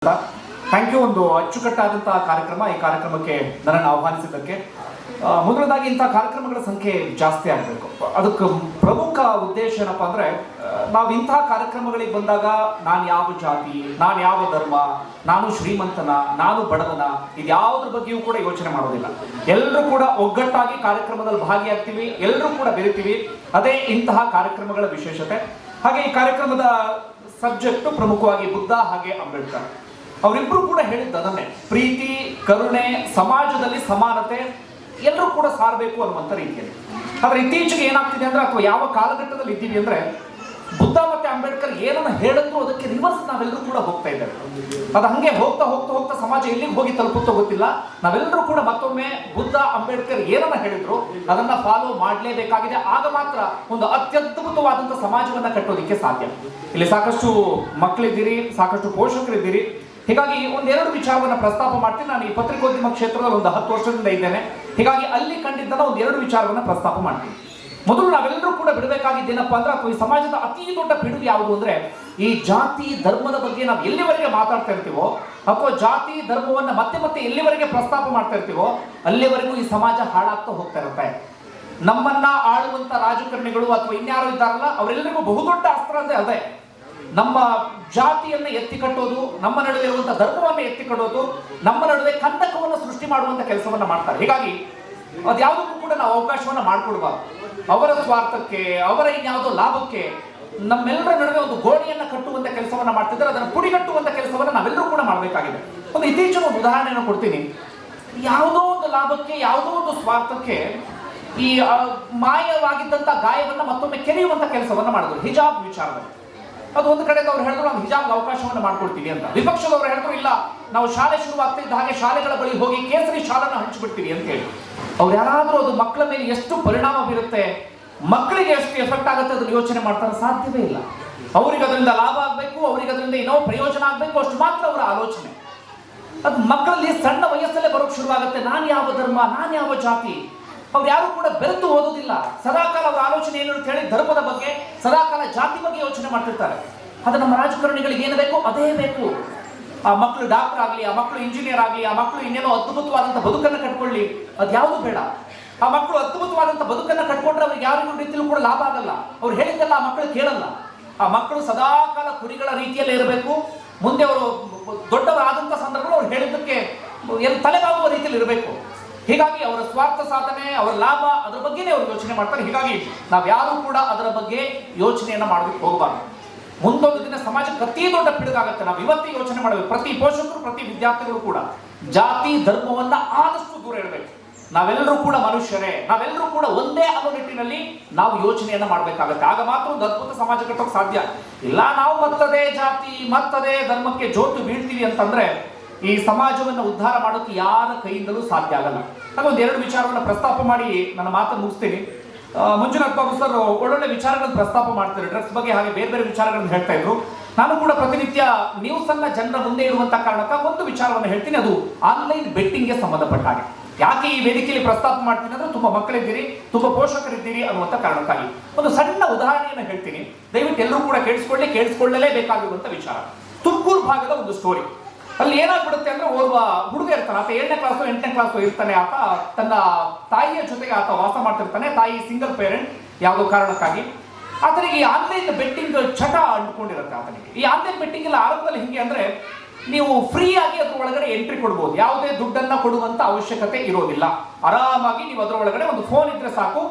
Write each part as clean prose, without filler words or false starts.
Thank you. ಒಂದು ಅಚ್ಚುಕಟ್ಟಾದಂತಹ ಕಾರ್ಯಕ್ರಮ. ಈ ಕಾರ್ಯಕ್ರಮಕ್ಕೆ ನನ್ನನ್ನು ಆಹ್ವಾನಿಸಿದ್ದಕ್ಕೆ ಮೊದಲದಾಗಿ ಇಂಥ ಕಾರ್ಯಕ್ರಮಗಳ ಸಂಖ್ಯೆ ಜಾಸ್ತಿ ಆಗಬೇಕು. ಅದಕ್ಕೆ ಪ್ರಮುಖ ಉದ್ದೇಶ ಏನಪ್ಪ ಅಂದರೆ, ನಾವು ಇಂಥ ಕಾರ್ಯಕ್ರಮಗಳಿಗೆ ಬಂದಾಗ ನಾನು ಯಾವ ಜಾತಿ, ನಾನು ಯಾವ ಧರ್ಮ, ನಾನು ಶ್ರೀಮಂತನ, ನಾನು ಬಡವನ, ಇದ್ಯಾವುದ್ರ ಬಗ್ಗೆಯೂ ಕೂಡ ಯೋಚನೆ ಮಾಡೋದಿಲ್ಲ. ಎಲ್ಲರೂ ಕೂಡ ಒಗ್ಗಟ್ಟಾಗಿ ಕಾರ್ಯಕ್ರಮದಲ್ಲಿ ಭಾಗಿಯಾಗ್ತೀವಿ, ಎಲ್ಲರೂ ಕೂಡ ಬೆರಿತೀವಿ. ಅದೇ ಇಂತಹ ಕಾರ್ಯಕ್ರಮಗಳ ವಿಶೇಷತೆ. ಹಾಗೆ ಈ ಕಾರ್ಯಕ್ರಮದ ಸಬ್ಜೆಕ್ಟ್ ಪ್ರಮುಖವಾಗಿ ಬುದ್ಧ ಹಾಗೆ ಅಂಬೇಡ್ಕರ್ ಅವರಿಬ್ಬರು ಕೂಡ ಹೇಳಿದ್ದು ಅದನ್ನೇ, ಪ್ರೀತಿ, ಕರುಣೆ, ಸಮಾಜದಲ್ಲಿ ಸಮಾನತೆ ಎಲ್ಲರೂ ಕೂಡ ಸಾರಬೇಕು ಅನ್ನುವಂಥ ರೀತಿಯಲ್ಲಿ. ಆದರೆ ಇತ್ತೀಚೆಗೆ ಏನಾಗ್ತಿದೆ ಅಂದ್ರೆ, ಅಥವಾ ಯಾವ ಕಾಲಘಟ್ಟದಲ್ಲಿ ಇದ್ದೀವಿ ಅಂದ್ರೆ, ಬುದ್ಧ ಮತ್ತೆ ಅಂಬೇಡ್ಕರ್ ಏನನ್ನು ಹೇಳಿದ್ರು ಅದಕ್ಕೆ ರಿವರ್ಸ್ ನಾವೆಲ್ಲರೂ ಕೂಡ ಹೋಗ್ತಾ ಇದ್ದೇವೆ. ಅದು ಹಂಗೆ ಹೋಗ್ತಾ ಹೋಗ್ತಾ ಹೋಗ್ತಾ ಸಮಾಜ ಎಲ್ಲಿಗೆ ಹೋಗಿ ತಲುಪುತ್ತೋ ಗೊತ್ತಿಲ್ಲ. ನಾವೆಲ್ಲರೂ ಕೂಡ ಮತ್ತೊಮ್ಮೆ ಬುದ್ಧ ಅಂಬೇಡ್ಕರ್ ಏನನ್ನ ಹೇಳಿದ್ರು ಅದನ್ನ ಫಾಲೋ ಮಾಡಲೇಬೇಕಾಗಿದೆ. ಆಗ ಮಾತ್ರ ಒಂದು ಅತ್ಯದ್ಭುತವಾದಂಥ ಸಮಾಜವನ್ನ ಕಟ್ಟೋದಿಕ್ಕೆ ಸಾಧ್ಯ. ಇಲ್ಲಿ ಸಾಕಷ್ಟು ಮಕ್ಕಳಿದ್ದೀರಿ, ಸಾಕಷ್ಟು ಪೋಷಕರಿದ್ದೀರಿ. ಹೀಗಾಗಿ ಒಂದೆರಡು ವಿಚಾರವನ್ನ ಪ್ರಸ್ತಾಪ ಮಾಡ್ತೀನಿ. ನಾನು ಈ ಪತ್ರಿಕೋದ್ಯಮ ಕ್ಷೇತ್ರದಲ್ಲಿ ಒಂದು 10 ವರ್ಷದಿಂದ ಇದ್ದೇನೆ. ಹೀಗಾಗಿ ಅಲ್ಲಿ ಕಂಡಿದ್ದನ್ನ ಒಂದೆರಡು ವಿಚಾರವನ್ನ ಪ್ರಸ್ತಾಪ ಮಾಡ್ತೀನಿ. ಮೊದಲು ನಾವೆಲ್ಲರೂ ಕೂಡ ಬಿಡಬೇಕಾಗಿದ್ದೇನಪ್ಪ ಅಂದ್ರೆ, ಅಥವಾ ಈ ಸಮಾಜದ ಅತಿ ದೊಡ್ಡ ಪಿಡುಗು ಯಾವುದು ಅಂದ್ರೆ, ಈ ಜಾತಿ ಧರ್ಮದ ಬಗ್ಗೆ ನಾವು ಎಲ್ಲಿವರೆಗೆ ಮಾತಾಡ್ತಾ ಇರ್ತೀವೋ, ಅಥವಾ ಜಾತಿ ಧರ್ಮವನ್ನ ಮತ್ತೆ ಮತ್ತೆ ಎಲ್ಲಿವರೆಗೆ ಪ್ರಸ್ತಾಪ ಮಾಡ್ತಾ ಇರ್ತೀವೋ ಅಲ್ಲಿವರೆಗೂ ಈ ಸಮಾಜ ಹಾಳಾಗ್ತಾ ಹೋಗ್ತಾ ಇರುತ್ತೆ. ನಮ್ಮನ್ನ ಆಳುವಂತ ರಾಜಕಾರಣಿಗಳು ಅಥವಾ ಇನ್ಯಾರು ಇದ್ದಾರಲ್ಲ, ಅವರೆಲ್ಲರಿಗೂ ಬಹುದೊಡ್ಡ ಅಸ್ತ್ರ ಅಂದ್ರೆ ಅದೇ, ನಮ್ಮ ಜಾತಿಯನ್ನ ಎತ್ತಿ ಕಟ್ಟೋದು, ನಮ್ಮ ನಡುವೆ ಇರುವಂತಹ ಧರ್ಮವನ್ನು ಎತ್ತಿ ಕಟ್ಟೋದು, ನಮ್ಮ ನಡುವೆ ಕಂದಕವನ್ನು ಸೃಷ್ಟಿ ಮಾಡುವಂತ ಕೆಲಸವನ್ನ ಮಾಡ್ತಾರೆ. ಹೀಗಾಗಿ ಅದ್ಯಾವುದಕ್ಕೂ ಕೂಡ ನಾವು ಅವಕಾಶವನ್ನ ಮಾಡಿಕೊಡ್ಬಾರ್ದು. ಅವರ ಸ್ವಾರ್ಥಕ್ಕೆ, ಅವರ ಇನ್ಯಾವುದೋ ಲಾಭಕ್ಕೆ ನಮ್ಮೆಲ್ಲರ ನಡುವೆ ಒಂದು ಗೋಡೆಯನ್ನ ಕಟ್ಟುವಂತ ಕೆಲಸವನ್ನ ಮಾಡ್ತಿದ್ದಾರೆ. ಅದನ್ನು ಪುಡಿಗಟ್ಟುವಂತ ಕೆಲಸವನ್ನ ನಾವೆಲ್ಲರೂ ಕೂಡ ಮಾಡಬೇಕಾಗಿದೆ. ಒಂದು ಇತ್ತೀಚಿನ ಒಂದು ಉದಾಹರಣೆಯನ್ನು ಕೊಡ್ತೀನಿ. ಯಾವುದೋ ಒಂದು ಲಾಭಕ್ಕೆ, ಯಾವುದೋ ಒಂದು ಸ್ವಾರ್ಥಕ್ಕೆ ಈ ಮಾಯವಾಗಿದ್ದಂತ ಗಾಯವನ್ನ ಮತ್ತೊಮ್ಮೆ ಕೆರೆಯುವಂತ ಕೆಲಸವನ್ನ ಮಾಡಿದ್ರು. ಹಿಜಾಬ್ ವಿಚಾರದಲ್ಲಿ ಅದು ಒಂದು ಕಡೆ ಅವ್ರು ಹೇಳಿದ್ರು, ನಾವು ಹಿಜಾಬ್ ಅವಕಾಶವನ್ನು ಮಾಡ್ಕೊಡ್ತೀವಿ ಅಂತ. ವಿಪಕ್ಷದವರು ಹೇಳಿದ್ರು, ಇಲ್ಲ, ನಾವು ಶಾಲೆ ಶುರುವಾಗ್ತಿದ್ದ ಹಾಗೆ ಶಾಲೆಗಳ ಬಳಿ ಹೋಗಿ ಕೇಸರಿ ಶಾಲನ್ನು ಹಂಚಿಬಿಡ್ತೀವಿ ಅಂತ ಹೇಳಿ. ಅವ್ರು ಯಾರಾದ್ರೂ ಅದು ಮಕ್ಕಳ ಮೇಲೆ ಎಷ್ಟು ಪರಿಣಾಮ ಬೀರುತ್ತೆ, ಮಕ್ಕಳಿಗೆ ಎಷ್ಟು ಎಫೆಕ್ಟ್ ಆಗುತ್ತೆ ಅದನ್ನು ಯೋಚನೆ ಮಾಡ್ತಾರೆ? ಸಾಧ್ಯವೇ ಇಲ್ಲ. ಅವ್ರಿಗೆ ಅದರಿಂದ ಲಾಭ ಆಗಬೇಕು, ಅವ್ರಿಗೆ ಅದರಿಂದ ಏನೋ ಪ್ರಯೋಜನ ಆಗಬೇಕು, ಅಷ್ಟು ಮಾತ್ರ ಅವರ ಆಲೋಚನೆ. ಅದು ಮಕ್ಕಳಲ್ಲಿ ಸಣ್ಣ ವಯಸ್ಸಲ್ಲೇ ಬರೋಕ್ ಶುರುವಾಗುತ್ತೆ. ನಾನು ಯಾವ ಧರ್ಮ, ನಾನು ಯಾವ ಜಾತಿ, ಅವ್ರು ಯಾರು ಕೂಡ ಬೆರೆತು ಓದೋದಿಲ್ಲ. ಸದಾಕಾಲ ಅವ್ರ ಆಲೋಚನೆ ಏನು ಅಂತ ಹೇಳಿ ಧರ್ಮದ ಬಗ್ಗೆ, ಸದಾಕಾಲ ಜಾತಿ ಬಗ್ಗೆ ಯೋಚನೆ ಮಾಡ್ತಿರ್ತಾರೆ. ಅದು ನಮ್ಮ ರಾಜಕಾರಣಿಗಳಿಗೆ ಏನು ಬೇಕು ಅದೇ ಬೇಕು. ಆ ಮಕ್ಕಳು ಡಾಕ್ಟರ್ ಆಗಲಿ, ಆ ಮಕ್ಕಳು ಇಂಜಿನಿಯರ್ ಆಗಲಿ, ಆ ಮಕ್ಕಳು ಇನ್ನೇನೋ ಅದ್ಭುತವಾದಂಥ ಬದುಕನ್ನು ಕಟ್ಕೊಳ್ಳಿ, ಅದು ಯಾವುದು ಬೇಡ. ಆ ಮಕ್ಕಳು ಅದ್ಭುತವಾದಂಥ ಬದುಕನ್ನು ಕಟ್ಕೊಂಡ್ರೆ ಅವ್ರಿಗೆ ಯಾವ ರೀತಿಯಲ್ಲೂ ಕೂಡ ಲಾಭ ಆಗಲ್ಲ. ಅವ್ರು ಹೇಳಿದ್ದಲ್ಲ ಆ ಮಕ್ಕಳು ಕೇಳಲ್ಲ. ಆ ಮಕ್ಕಳು ಸದಾಕಾಲ ಕುರಿಗಳ ರೀತಿಯಲ್ಲೇ ಇರಬೇಕು. ಮುಂದೆ ಅವರು ದೊಡ್ಡವರಾದಂಥ ಸಂದರ್ಭಗಳು ಅವ್ರು ಹೇಳಿದ್ದಕ್ಕೆ ತಲೆಬಾಗುವ ರೀತಿಯಲ್ಲಿ ಇರಬೇಕು. ಹೀಗಾಗಿ ಅವರ ಸ್ವಾರ್ಥ ಸಾಧನೆ, ಅವರ ಲಾಭ, ಅದರ ಬಗ್ಗೆನೇ ಅವರು ಯೋಚನೆ ಮಾಡ್ತಾರೆ. ಹೀಗಾಗಿ ನಾವ್ಯಾರು ಕೂಡ ಅದರ ಬಗ್ಗೆ ಯೋಚನೆಯನ್ನ ಮಾಡೋದಕ್ಕೆ ಹೋಗಬಾರ್ದು. ಮುಂದೊಂದು ದಿನ ಸಮಾಜಕ್ಕೆ ಅತಿ ದೊಡ್ಡ ಪಿಡುಗಾಗುತ್ತೆ. ನಾವು ಇವತ್ತೇ ಯೋಚನೆ ಮಾಡಬೇಕು. ಪ್ರತಿ ಪೋಷಕರು, ಪ್ರತಿ ವಿದ್ಯಾರ್ಥಿಗಳು ಕೂಡ ಜಾತಿ ಧರ್ಮವನ್ನ ಆದಷ್ಟು ದೂರ ಇಡಬೇಕು. ನಾವೆಲ್ಲರೂ ಕೂಡ ಮನುಷ್ಯರೇ, ನಾವೆಲ್ಲರೂ ಕೂಡ ಒಂದೇ ಅನ್ನೋ ನಿಟ್ಟಿನಲ್ಲಿ ನಾವು ಯೋಚನೆಯನ್ನ ಮಾಡಬೇಕಾಗತ್ತೆ. ಆಗ ಮಾತ್ರ ಒಂದು ಅದ್ಭುತ ಸಮಾಜ ಕಟ್ಟೋಕೆ ಸಾಧ್ಯ. ಇಲ್ಲ ನಾವು ಮತ್ತದೇ ಜಾತಿ, ಮತ್ತದೇ ಧರ್ಮಕ್ಕೆ ಜೋತು ಬೀಳ್ತೀವಿ ಅಂತಂದ್ರೆ ಈ ಸಮಾಜವನ್ನು ಉದ್ಧಾರ ಮಾಡೋಕೆ ಯಾರ ಕೈಯಿಂದಲೂ ಸಾಧ್ಯ ಆಗಲ್ಲ. ಹಾಗೊಂದು ಎರಡು ವಿಚಾರವನ್ನು ಪ್ರಸ್ತಾಪ ಮಾಡಿ ನನ್ನ ಮಾತನ್ನು ಮುಗಿಸ್ತೀನಿ. ಮಂಜುನಾಥ್ ಬಾಬು ಸರ್ ಒಳ್ಳೊಳ್ಳೆ ವಿಚಾರಗಳನ್ನು ಪ್ರಸ್ತಾಪ ಮಾಡ್ತಾರೆ, ಡ್ರಗ್ಸ್ ಬಗ್ಗೆ ಹಾಗೆ ಬೇರೆ ಬೇರೆ ವಿಚಾರಗಳನ್ನು ಹೇಳ್ತಾ ಇದ್ರು. ನಾನು ಕೂಡ ಪ್ರತಿನಿತ್ಯ ನ್ಯೂಸ್ ಅನ್ನ ಜನರ ಮುಂದೆ ಇರುವಂತ ಕಾರಣಕ್ಕೆ ಒಂದು ವಿಚಾರವನ್ನು ಹೇಳ್ತೀನಿ. ಅದು ಆನ್ಲೈನ್ ಬೆಟ್ಟಿಂಗ್ಗೆ ಸಂಬಂಧಪಟ್ಟ ಹಾಗೆ. ಯಾಕೆ ಈ ವೇದಿಕೆಯಲ್ಲಿ ಪ್ರಸ್ತಾಪ ಮಾಡ್ತೀನಿ ಅಂದ್ರೆ, ತುಂಬಾ ಮಕ್ಕಳಿದ್ದೀರಿ, ತುಂಬಾ ಪೋಷಕರಿದ್ದೀರಿ ಅನ್ನುವಂಥ ಕಾರಣಕ್ಕಾಗಿ ಒಂದು ಸಣ್ಣ ಉದಾಹರಣೆಯನ್ನು ಹೇಳ್ತೀನಿ. ದಯವಿಟ್ಟು ಎಲ್ಲರೂ ಕೂಡ ಕೇಳಿಸ್ಕೊಳ್ಳಲೇಬೇಕಾಗಿರುವಂತ ವಿಚಾರ. ತುಮಕೂರು ಭಾಗದ ಒಂದು ಸ್ಟೋರಿ. ಅಲ್ಲಿ ಏನಾಗ್ಬಿಡುತ್ತೆ ಅಂದ್ರೆ, ಓರ್ವ ಹುಡುಗ ಇರ್ತಾನೆ, ಆತ 7ನೇ ಕ್ಲಾಸು 8ನೇ ಕ್ಲಾಸು ಇರ್ತಾನೆ. ಆತ ತನ್ನ ತಾಯಿಯ ಜೊತೆಗೆ ಆತ ವಾಸ ಮಾಡ್ತಿರ್ತಾನೆ. ತಾಯಿ ಸಿಂಗಲ್ ಪೇರೆಂಟ್ ಯಾವುದೋ ಕಾರಣಕ್ಕಾಗಿ. ಆತನಿಗೆ ಈ ಆನ್ಲೈನ್ ಬೆಟ್ಟಿಂಗ್ ಚಟ ಅಂಟ್ಕೊಂಡಿರುತ್ತೆ ಆತನಿಗೆ. ಈ ಆನ್ಲೈನ್ ಬೆಟ್ಟಿಂಗ್ ಎಲ್ಲ ಆರಂಭದಲ್ಲಿ ಹಿಂಗೆ ಅಂದ್ರೆ, ನೀವು ಫ್ರೀ ಆಗಿ ಅದ್ರ ಒಳಗಡೆ ಎಂಟ್ರಿ ಕೊಡ್ಬೋದು, ಯಾವುದೇ ದುಡ್ಡನ್ನ ಕೊಡುವಂತ ಅವಶ್ಯಕತೆ ಇರೋದಿಲ್ಲ. ಆರಾಮಾಗಿ ನೀವು ಅದರ ಒಳಗಡೆ ಒಂದು ಫೋನ್ ಇದ್ರೆ ಸಾಕು,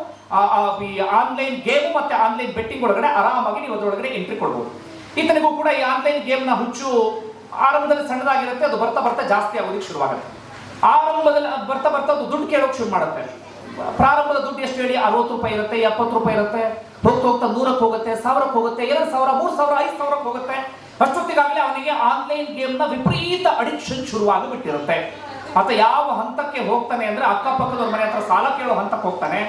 ಈ ಆನ್ಲೈನ್ ಗೇಮ್ ಮತ್ತೆ ಆನ್ಲೈನ್ ಬೆಟ್ಟಿಂಗ್ ಒಳಗಡೆ ಆರಾಮಾಗಿ ನೀವು ಅದರೊಳಗಡೆ ಎಂಟ್ರಿ ಕೊಡ್ಬೋದು. ಈತನಿಗೂ ಕೂಡ ಈ ಆನ್ಲೈನ್ ಗೇಮ್ನ ಹುಚ್ಚು ಆರಂಭದಲ್ಲಿ ಸಣ್ಣದಾಗಿರುತ್ತೆ, ಅದು ಬರ್ತಾ ಬರ್ತಾ ಜಾಸ್ತಿ ಆಗೋದಕ್ಕೆ ಶುರುವಾಗುತ್ತೆ. ಆರಂಭದಲ್ಲಿ ಬರ್ತಾ ಬರ್ತಾ ಅದು ದುಡ್ಡು ಕೇಳೋಕೆ ಶುರು ಮಾಡುತ್ತೆ. ಪ್ರಾರಂಭದ ದುಡ್ಡು ಎಷ್ಟು ಹೇಳಿ, 60 ರೂಪಾಯಿ ಇರುತ್ತೆ, 70 ರೂಪಾಯಿ ಇರುತ್ತೆ, ಹೋಗ್ತಾ ಹೋಗ್ತಾ 100ಕ್ಕೆ ಹೋಗುತ್ತೆ, 1000ಕ್ಕೆ ಹೋಗುತ್ತೆ, 2000, 3000, 5000ಕ್ಕೆ ಹೋಗುತ್ತೆ. ಅಷ್ಟೊತ್ತಿಗಾಗಲೇ ಅವನಿಗೆ ಆನ್ಲೈನ್ ಗೇಮ್ನ ವಿಪರೀತ ಅಡಿಕ್ಷನ್ ಶುರುವಾಗಿ ಬಿಟ್ಟಿರುತ್ತೆ. ಆತ ಯಾವ ಹಂತಕ್ಕೆ ಹೋಗ್ತಾನೆ ಅಂದ್ರೆ, ಅಕ್ಕಪಕ್ಕದವ್ರ ಮನೆ ಹತ್ರ ಸಾಲ ಕೇಳೋ ಹಂತಕ್ಕೆ ಹೋಗ್ತಾನೆ.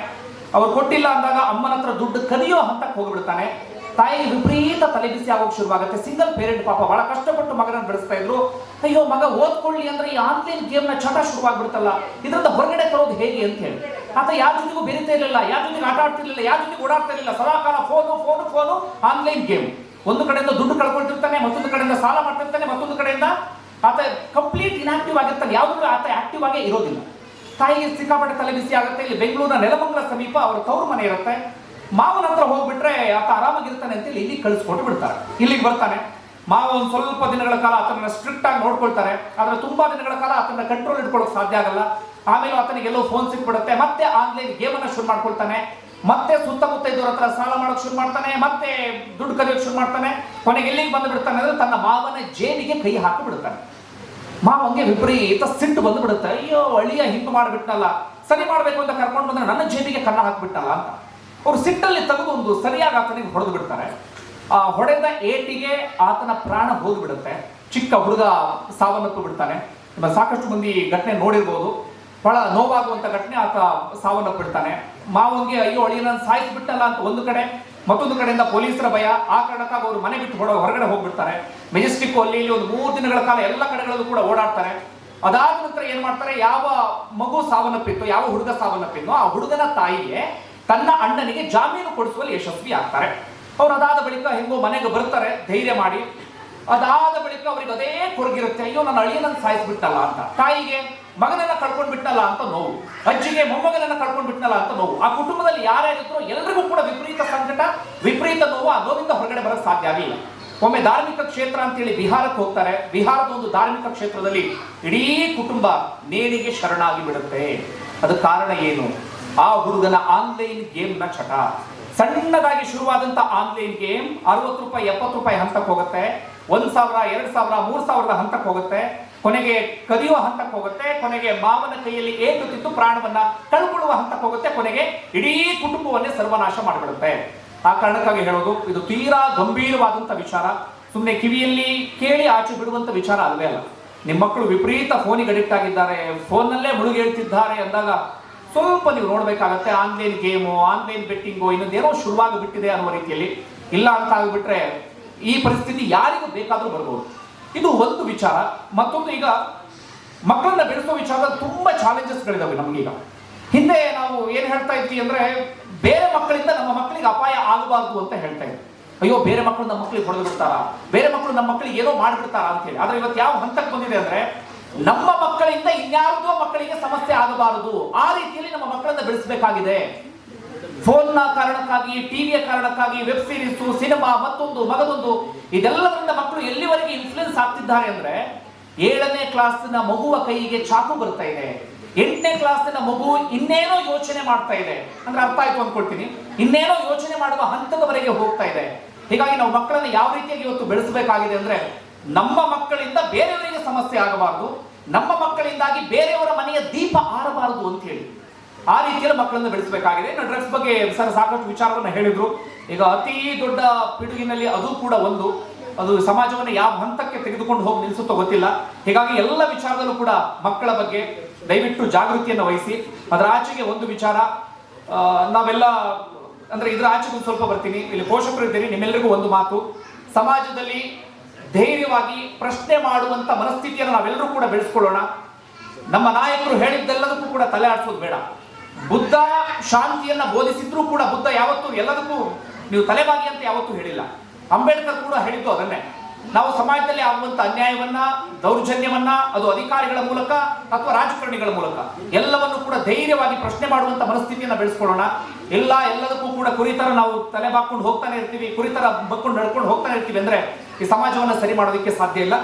ಅವ್ರು ಕೊಟ್ಟಿಲ್ಲ ಅಂದಾಗ ಅಮ್ಮನ ಹತ್ರ ದುಡ್ಡು ಕದಿಯೋ ಹಂತಕ್ಕೆ ಹೋಗ್ಬಿಡ್ತಾನೆ. ತಾಯಿಗೆ ವಿಪರೀತ ತಲೆಬಿಸಿ ಆಗೋಕೆ ಶುರುವಾಗುತ್ತೆ. ಸಿಂಗಲ್ ಪೇರೆಂಟ್ ಪಾಪ ಬಹಳ ಕಷ್ಟಪಟ್ಟು ಮಗನನ್ನು ಬೆಳೆಸ್ತಾ ಇದ್ರು. ಅಯ್ಯೋ ಮಗ ಓದ್ಕೊಳ್ಳಿ ಅಂದ್ರೆ ಈ ಆನ್ಲೈನ್ ಗೇಮ್ನ ಚಟ ಶುರುವಾಗ್ಬಿಡುತ್ತಲ್ಲ, ಇದರಿಂದ ಹೊರಗಡೆ ತರೋದು ಹೇಗೆ ಅಂತ ಹೇಳಿ ಆತ ಯಾರ ಜೊತೆಗೂ ಬೆರೀತಾ ಇರಲಿಲ್ಲ, ಯಾರ ಜೊತೆಗೆ ಆಟ ಆಡ್ತಿರ್ಲಿಲ್ಲ, ಯಾರ ಜೊತೆಗೆ ಓಡಾಡ್ತಾ ಇರಲಿಲ್ಲ. ಸದಾಕಾಲ ಫೋನು ಆನ್ಲೈನ್ ಗೇಮ್. ಒಂದು ಕಡೆಯಿಂದ ದುಡ್ಡು ಕಳ್ಕೊಳ್ತಿರ್ತಾನೆ, ಮತ್ತೊಂದು ಕಡೆಯಿಂದ ಸಾಲ ಮಾಡ್ತಿರ್ತಾನೆ, ಮತ್ತೊಂದು ಕಡೆಯಿಂದ ಆತ ಕಂಪ್ಲೀಟ್ ಇನ್ಆಕ್ಟಿವ್ ಆಗಿರ್ತಾನೆ, ಯಾವುದೂ ಆತ ಆಕ್ಟಿವ್ ಆಗೇ ಇರೋದಿಲ್ಲ. ತಾಯಿಗೆ ಸಿಕ್ಕಾಪಟ್ಟೆ ತಲೆ ಬಿಸಿ ಆಗುತ್ತೆ. ಇಲ್ಲಿ ಬೆಂಗಳೂರಿನ ನೆಲಮಂಗಲ ಸಮೀಪ ಅವ್ರ ತವ್ರ ಮನೆ ಇರುತ್ತೆ. ಮಾವನ ಹತ್ರ ಹೋಗ್ಬಿಟ್ರೆ ಆತ ಆರಾಮಾಗಿರ್ತಾನೆ ಅಂತೇಳಿ ಇಲ್ಲಿ ಕಳಿಸ್ಕೊಟ್ಟು ಬಿಡ್ತಾರೆ. ಇಲ್ಲಿಗೆ ಬರ್ತಾನೆ. ಮಾವ ಒಂದು ಸ್ವಲ್ಪ ದಿನಗಳ ಕಾಲ ಆತನ ಸ್ಟ್ರಿಕ್ಟ್ ಆಗಿ ನೋಡ್ಕೊಳ್ತಾರೆ. ಆದ್ರೆ ತುಂಬಾ ದಿನಗಳ ಕಾಲ ಆತನ ಕಂಟ್ರೋಲ್ ಇಟ್ಕೊಳ್ಳೋಕೆ ಸಾಧ್ಯ ಆಗಲ್ಲ. ಆಮೇಲೆ ಆತನಿಗೆ ಎಲ್ಲೋ ಫೋನ್ ಸಿಕ್ಬಿಡುತ್ತೆ. ಮತ್ತೆ ಆನ್ಲೈನ್ ಗೇಮ್ ಅನ್ನ ಶುರು ಮಾಡ್ಕೊಳ್ತಾನೆ. ಮತ್ತೆ ಸುತ್ತಮುತ್ತ ಇದ್ದವ್ರ ಹತ್ರ ಸಾಲ ಮಾಡೋಕೆ ಶುರು ಮಾಡ್ತಾನೆ. ಮತ್ತೆ ದುಡ್ಡು ಕಲಿಯೋಕೆ ಶುರು ಮಾಡ್ತಾನೆ. ಕೊನೆಗೆ ಎಲ್ಲಿಗೆ ಬಂದು ಬಿಡ್ತಾನೆ ಅಂದ್ರೆ ತನ್ನ ಮಾವನ ಜೇಬಿಗೆ ಕೈ ಹಾಕಿ ಬಿಡ್ತಾನೆ. ಮಾವಂಗೆ ವಿಪರೀತ ಸಿಟ್ಟು ಬಂದು ಬಿಡುತ್ತೆ. ಅಯ್ಯೋ, ಅಳಿಯ ಹಿಂಗೆ ಮಾಡಿಬಿಟ್ನಲ್ಲ, ಸರಿ ಮಾಡ್ಬೇಕು ಅಂತ ಕರ್ಕೊಂಡು ಬಂದ್ರೆ ನನ್ನ ಜೇಬಿಗೆ ಕನ್ನ ಹಾಕ್ಬಿಟ್ಟಲ್ಲ ಅಂತ ಅವ್ರು ಸಿಟ್ಟಲ್ಲಿ ತೆಗೆದು ಒಂದು ಸರಿಯಾಗಿ ಆತನಿಗೆ ಹೊಡೆದು ಬಿಡ್ತಾರೆ. ಆ ಹೊಡೆದ ಏಟಿಗೆ ಆತನ ಪ್ರಾಣ ಹೋಗಿಬಿಡುತ್ತೆ. ಚಿಕ್ಕ ಹುಡುಗ ಸಾವನ್ನಪ್ಪು ಬಿಡ್ತಾನೆ. ಸಾಕಷ್ಟು ಮಂದಿ ಘಟನೆ ನೋಡಿರ್ಬೋದು. ಬಹಳ ನೋವಾಗುವಂತ ಘಟನೆ. ಆತ ಸಾವನ್ನಪ್ಪಿಡ್ತಾನೆ. ಮಾವಂಗೆ ಅಯ್ಯೋ, ಅಳಿಯನ ಸಾಯಿಸ್ಬಿಟ್ಟಲ್ಲ ಅಂತ ಒಂದು ಕಡೆ, ಮತ್ತೊಂದು ಕಡೆಯಿಂದ ಪೊಲೀಸರ ಭಯ. ಆ ಕಾರಣಕ್ಕಾಗಿ ಅವರು ಮನೆ ಬಿಟ್ಟು ಹೊರಗಡೆ ಹೋಗ್ಬಿಡ್ತಾರೆ. ಮೆಜೆಸ್ಟಿಕ್ ಅಲ್ಲಿ ಇಲ್ಲಿ ಒಂದು 3 ದಿನಗಳ ಕಾಲ ಎಲ್ಲ ಕಡೆಗಳಲ್ಲೂ ಕೂಡ ಓಡಾಡ್ತಾರೆ. ಅದಾದ ನಂತರ ಏನ್ ಮಾಡ್ತಾರೆ, ಯಾವ ಮಗು ಸಾವನ್ನಪ್ಪಿತ್ತು, ಯಾವ ಹುಡುಗ ಸಾವನ್ನಪ್ಪಿದ್ನೋ ಆ ಹುಡುಗನ ತಾಯಿಗೆ ತನ್ನ ಅಣ್ಣನಿಗೆ ಜಾಮೀನು ಕೊಡಿಸುವಲ್ಲಿ ಯಶಸ್ವಿ ಆಗ್ತಾರೆ. ಅವ್ರು ಅದಾದ ಬಳಿಕ ಹೆಂಗೋ ಮನೆಗೆ ಬರ್ತಾರೆ ಧೈರ್ಯ ಮಾಡಿ. ಅದಾದ ಬಳಿಕ ಅವ್ರಿಗೆ ಅದೇ ಕೊರಗಿರುತ್ತೆ, ಅಯ್ಯೋ ನನ್ನ ಅಳಿಯನನ್ನು ಸಾಯಿಸ್ಬಿಟ್ಟಲ್ಲ ಅಂತ. ತಾಯಿಗೆ ಮಗನನ್ನ ಕಳ್ಕೊಂಡ್ ಬಿಟ್ಟಲ್ಲ ಅಂತ ನೋವು, ಅಜ್ಜಿಗೆ ಮೊಮ್ಮಗನನ್ನ ಕಳ್ಕೊಂಡ್ ಬಿಟ್ಟನಲ್ಲ ಅಂತ ನೋವು. ಆ ಕುಟುಂಬದಲ್ಲಿ ಯಾರ್ಯಾರಿದ್ರು ಎಲ್ಲರಿಗೂ ಕೂಡ ವಿಪರೀತ ಸಂಕಟ, ವಿಪರೀತ ನೋವು. ಆ ನೋವಿಂದ ಹೊರಗಡೆ ಬರೋಕ್ಕೆ ಸಾಧ್ಯ ಆಗಿಲ್ಲ. ಒಮ್ಮೆ ಧಾರ್ಮಿಕ ಕ್ಷೇತ್ರ ಅಂತೇಳಿ ಬಿಹಾರಕ್ಕೆ ಹೋಗ್ತಾರೆ. ಬಿಹಾರದ ಒಂದು ಧಾರ್ಮಿಕ ಕ್ಷೇತ್ರದಲ್ಲಿ ಇಡೀ ಕುಟುಂಬ ನೇಣಿಗೆ ಶರಣಾಗಿ ಬಿಡುತ್ತೆ. ಅದಕ್ಕೆ ಕಾರಣ ಏನು? ಆ ಹುಡುಗನ ಆನ್ಲೈನ್ ಗೇಮ್ನ ಚಟ. ಸಣ್ಣದಾಗಿ ಶುರುವಾದಂತ ಆನ್ಲೈನ್ ಗೇಮ್ 60 ರೂಪಾಯಿ 70 ರೂಪಾಯಿ ಹಂತಕ್ಕೆ ಹೋಗುತ್ತೆ. 1,000 2,000 3,000 ಹಂತಕ್ಕೆ ಹೋಗುತ್ತೆ. ಕೊನೆಗೆ ಕದಿಯುವ ಹಂತಕ್ಕೆ ಹೋಗುತ್ತೆ. ಕೊನೆಗೆ ಮಾವನ ಕೈಯಲ್ಲಿ ಏಟು ತಿದ್ದು ಪ್ರಾಣವನ್ನ ಕಳ್ಕೊಳ್ಳುವ ಹಂತಕ್ಕೆ ಹೋಗುತ್ತೆ. ಕೊನೆಗೆ ಇಡೀ ಕುಟುಂಬವನ್ನೇ ಸರ್ವನಾಶ ಮಾಡಿಬಿಡುತ್ತೆ. ಆ ಕಾರಣಕ್ಕಾಗಿ ಹೇಳೋದು, ಇದು ತೀರಾ ಗಂಭೀರವಾದಂತ ವಿಚಾರ. ಸುಮ್ಮನೆ ಕಿವಿಯಲ್ಲಿ ಕೇಳಿ ಆಚೆ ಬಿಡುವಂತ ವಿಚಾರ ಅಲ್ವೇ ಅಲ್ಲ. ನಿಮ್ಮ ಮಕ್ಕಳು ವಿಪರೀತ ಫೋನಿಗೆ ಅಡಿಕ್ಟ್ ಆಗಿದ್ದಾರೆ, ಫೋನ್ನಲ್ಲೇ ಮುಳುಗೇಳ್ತಿದ್ದಾರೆ ಅಂದಾಗ ಸ್ವಲ್ಪ ನೀವು ನೋಡ್ಬೇಕಾಗತ್ತೆ. ಆನ್ಲೈನ್ ಗೇಮು, ಆನ್ಲೈನ್ ಬೆಟ್ಟಿಂಗು ಇನ್ನೊಂದೇನೋ ಶುರುವಾಗಿ ಬಿಟ್ಟಿದೆ ಅನ್ನುವ ರೀತಿಯಲ್ಲಿ. ಇಲ್ಲ ಅಂತ ಆಗಿಬಿಟ್ರೆ ಈ ಪರಿಸ್ಥಿತಿ ಯಾರಿಗೂ ಬೇಕಾದ್ರೂ ಬರ್ಬೋದು. ಇದು ಒಂದು ವಿಚಾರ. ಮತ್ತೊಂದು, ಈಗ ಮಕ್ಕಳನ್ನ ಬೆಳೆಸೋ ವಿಚಾರದಲ್ಲಿ ತುಂಬಾ ಚಾಲೆಂಜಸ್ಗಳಿದಾವೆ ನಮಗೀಗ. ಹಿಂದೆ ನಾವು ಏನ್ ಹೇಳ್ತಾ ಇದ್ವಿ ಅಂದ್ರೆ, ಬೇರೆ ಮಕ್ಕಳಿಂದ ನಮ್ಮ ಮಕ್ಕಳಿಗೆ ಅಪಾಯ ಆಗಬಾರ್ದು ಅಂತ ಹೇಳ್ತಾ ಇದ್ವಿ. ಅಯ್ಯೋ, ಬೇರೆ ಮಕ್ಕಳು ನಮ್ಮ ಮಕ್ಕಳಿಗೆ ಹೊಡೆದು ಬಿಡ್ತಾರ, ಬೇರೆ ಮಕ್ಕಳು ನಮ್ಮ ಮಕ್ಕಳಿಗೆ ಏನೋ ಮಾಡ್ಬಿಡ್ತಾರ ಅಂತ ಹೇಳಿ. ಆದ್ರೆ ಇವತ್ತು ಯಾವ ಹಂತಕ್ಕೆ ಬಂದಿದೆ ಅಂದ್ರೆ, ನಮ್ಮ ಮಕ್ಕಳಿಂದ ಇನ್ಯಾರ್ದೋ ಮಕ್ಕಳಿಗೆ ಸಮಸ್ಯೆ ಆಗಬಾರದು, ಆ ರೀತಿಯಲ್ಲಿ ನಮ್ಮ ಮಕ್ಕಳನ್ನ ಬೆಳೆಸಬೇಕಾಗಿದೆ. ಫೋನ್ನ ಕಾರಣಕ್ಕಾಗಿ, ಟಿವಿಯ ಕಾರಣಕ್ಕಾಗಿ, ವೆಬ್ ಸೀರೀಸ್, ಸಿನಿಮಾ, ಮತ್ತೊಂದು ಮಗದೊಂದು, ಇದೆಲ್ಲದರಿಂದ ಮಕ್ಕಳು ಎಲ್ಲಿವರೆಗೆ ಇನ್ಫ್ಲುಯೆನ್ಸ್ ಆಗ್ತಿದ್ದಾರೆ ಅಂದ್ರೆ, 7ನೇ ಕ್ಲಾಸಿನ ಮಗುವ ಕೈಗೆ ಚಾಕು ಬರ್ತಾ ಇದೆ. 8ನೇ ಕ್ಲಾಸಿನ ಮಗು ಇನ್ನೇನೋ ಯೋಚನೆ ಮಾಡ್ತಾ ಇದೆ ಅಂದ್ರೆ ಅರ್ಥ ಆಯ್ತು ಅನ್ಕೊಳ್ತೀನಿ. ಇನ್ನೇನೋ ಯೋಚನೆ ಮಾಡುವ ಹಂತದವರೆಗೆ ಹೋಗ್ತಾ ಇದೆ. ಹೀಗಾಗಿ ನಾವು ಮಕ್ಕಳನ್ನ ಯಾವ ರೀತಿಯಾಗಿ ಇವತ್ತು ಬೆಳೆಸಬೇಕಾಗಿದೆ ಅಂದ್ರೆ, ನಮ್ಮ ಮಕ್ಕಳಿಂದ ಬೇರೆಯವರಿಗೆ ಸಮಸ್ಯೆ ಆಗಬಾರದು, ನಮ್ಮ ಮಕ್ಕಳಿಂದಾಗಿ ಬೇರೆಯವರ ಮನೆಯ ದೀಪ ಆರಬಾರದು ಅಂತ ಹೇಳಿ ಆ ರೀತಿಯಲ್ಲಿ ಮಕ್ಕಳನ್ನ ಬೆಳೆಸಬೇಕಾಗಿದೆ. ಡ್ರಗ್ಸ್ ಬಗ್ಗೆ ಸರ್ ಸಾಕಷ್ಟು ವಿಚಾರವನ್ನು ಹೇಳಿದ್ರು. ಈಗ ಅತಿ ದೊಡ್ಡ ಪಿಡುಗಿನಲ್ಲಿ ಅದು ಕೂಡ ಒಂದು, ಅದು ಸಮಾಜವನ್ನು ಯಾವ ಹಂತಕ್ಕೆ ತೆಗೆದುಕೊಂಡು ಹೋಗಿ ನಿಲ್ಲಿಸುತ್ತೋ ಗೊತ್ತಿಲ್ಲ. ಹೀಗಾಗಿ ಎಲ್ಲ ವಿಚಾರದಲ್ಲೂ ಕೂಡ ಮಕ್ಕಳ ಬಗ್ಗೆ ದಯವಿಟ್ಟು ಜಾಗೃತಿಯನ್ನು ವಹಿಸಿ. ಅದರ ಆಚೆಗೆ ಒಂದು ವಿಚಾರ, ನಾವೆಲ್ಲ ಅಂದ್ರೆ ಇದರ ಆಚೆಗೂ ಸ್ವಲ್ಪ ಬರ್ತೀನಿ. ಇಲ್ಲಿ ಪೋಷಕರು ಇದ್ದೀರಿ, ನಿಮ್ಮೆಲ್ಲರಿಗೂ ಒಂದು ಮಾತು, ಸಮಾಜದಲ್ಲಿ ಧೈರ್ಯವಾಗಿ ಪ್ರಶ್ನೆ ಮಾಡುವಂತ ಮನಸ್ಥಿತಿಯನ್ನು ನಾವೆಲ್ಲರೂ ಕೂಡ ಬೆಳೆಸ್ಕೊಳ್ಳೋಣ. ನಮ್ಮ ನಾಯಕರು ಹೇಳಿದ್ದೆಲ್ಲದಕ್ಕೂ ಕೂಡ ತಲೆ ಆಡಿಸೋದು ಬೇಡ. ಬುದ್ಧ ಶಾಂತಿಯನ್ನ ಬೋಧಿಸಿದ್ರು ಕೂಡ ಬುದ್ಧ ಯಾವತ್ತೂ ಎಲ್ಲದಕ್ಕೂ ನೀವು ತಲೆಬಾಗಿ ಅಂತ ಯಾವತ್ತೂ ಹೇಳಿಲ್ಲ. ಅಂಬೇಡ್ಕರ್ ಕೂಡ ಹೇಳಿದ್ದು ಅದನ್ನೇ. ನಾವು ಸಮಾಜದಲ್ಲಿ ಆಗುವಂತ ಅನ್ಯಾಯವನ್ನ, ದೌರ್ಜನ್ಯವನ್ನ, ಅದು ಅಧಿಕಾರಿಗಳ ಮೂಲಕ ಅಥವಾ ರಾಜಕಾರಣಿಗಳ ಮೂಲಕ, ಎಲ್ಲವನ್ನು ಕೂಡ ಧೈರ್ಯವಾಗಿ ಪ್ರಶ್ನೆ ಮಾಡುವಂತ ಮನಸ್ಥಿತಿಯನ್ನ ಬೆಳೆಸ್ಕೊಳ್ಳೋಣ. ಎಲ್ಲದಕ್ಕೂ ಕೂಡ ಕುರಿತರ ನಾವು ತಲೆ ಬಾಕೊಂಡು ಹೋಗ್ತಾನೆ ಇರ್ತೀವಿ, ಕುರಿತರ ಬಕ್ಕೊಂಡು ನಡ್ಕೊಂಡು ಹೋಗ್ತಾನೆ ಇರ್ತೀವಿ ಅಂದ್ರೆ ಈ ಸಮಾಜವನ್ನ ಸರಿ ಮಾಡೋದಕ್ಕೆ ಸಾಧ್ಯ ಇಲ್ಲ.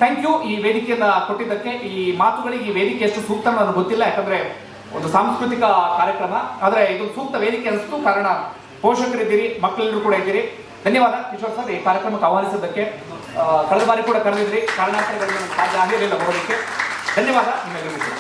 ಥ್ಯಾಂಕ್ ಯು ಈ ವೇದಿಕೆಯನ್ನ ಕೊಟ್ಟಿದ್ದಕ್ಕೆ. ಈ ಮಾತುಗಳಿಗೆ ಈ ವೇದಿಕೆ ಎಷ್ಟು ಸೂಕ್ತ ನನಗೆ ಗೊತ್ತಿಲ್ಲ, ಯಾಕಂದ್ರೆ ಒಂದು ಸಾಂಸ್ಕೃತಿಕ ಕಾರ್ಯಕ್ರಮ, ಆದ್ರೆ ಇದು ಸೂಕ್ತ ವೇದಿಕೆ ಅನಿಸ್ತು. ಕಾರಣ ಪೋಷಕರಿದ್ದೀರಿ, ಮಕ್ಕಳೆಲ್ಲರೂ ಕೂಡ ಇದ್ದೀರಿ. ಧನ್ಯವಾದ ಕಿಶೋರ್ ಸರ್ ಈ ಕಾರ್ಯಕ್ರಮಕ್ಕೆ ಆಹ್ವಾನಿಸಿದ್ದಕ್ಕೆ. ಕಳೆದ ಬಾರಿ ಕೂಡ ಕರೆದಿದ್ರಿ, ಕಾರಣಾಂತರಗಳಿಂದ ಸಾಧ್ಯ ಆಗಿರಲಿಲ್ಲ ಬರೋದಕ್ಕೆ. ಧನ್ಯವಾದ ನಿಮ್ಮೆಲ್ಲರಿಗೂ.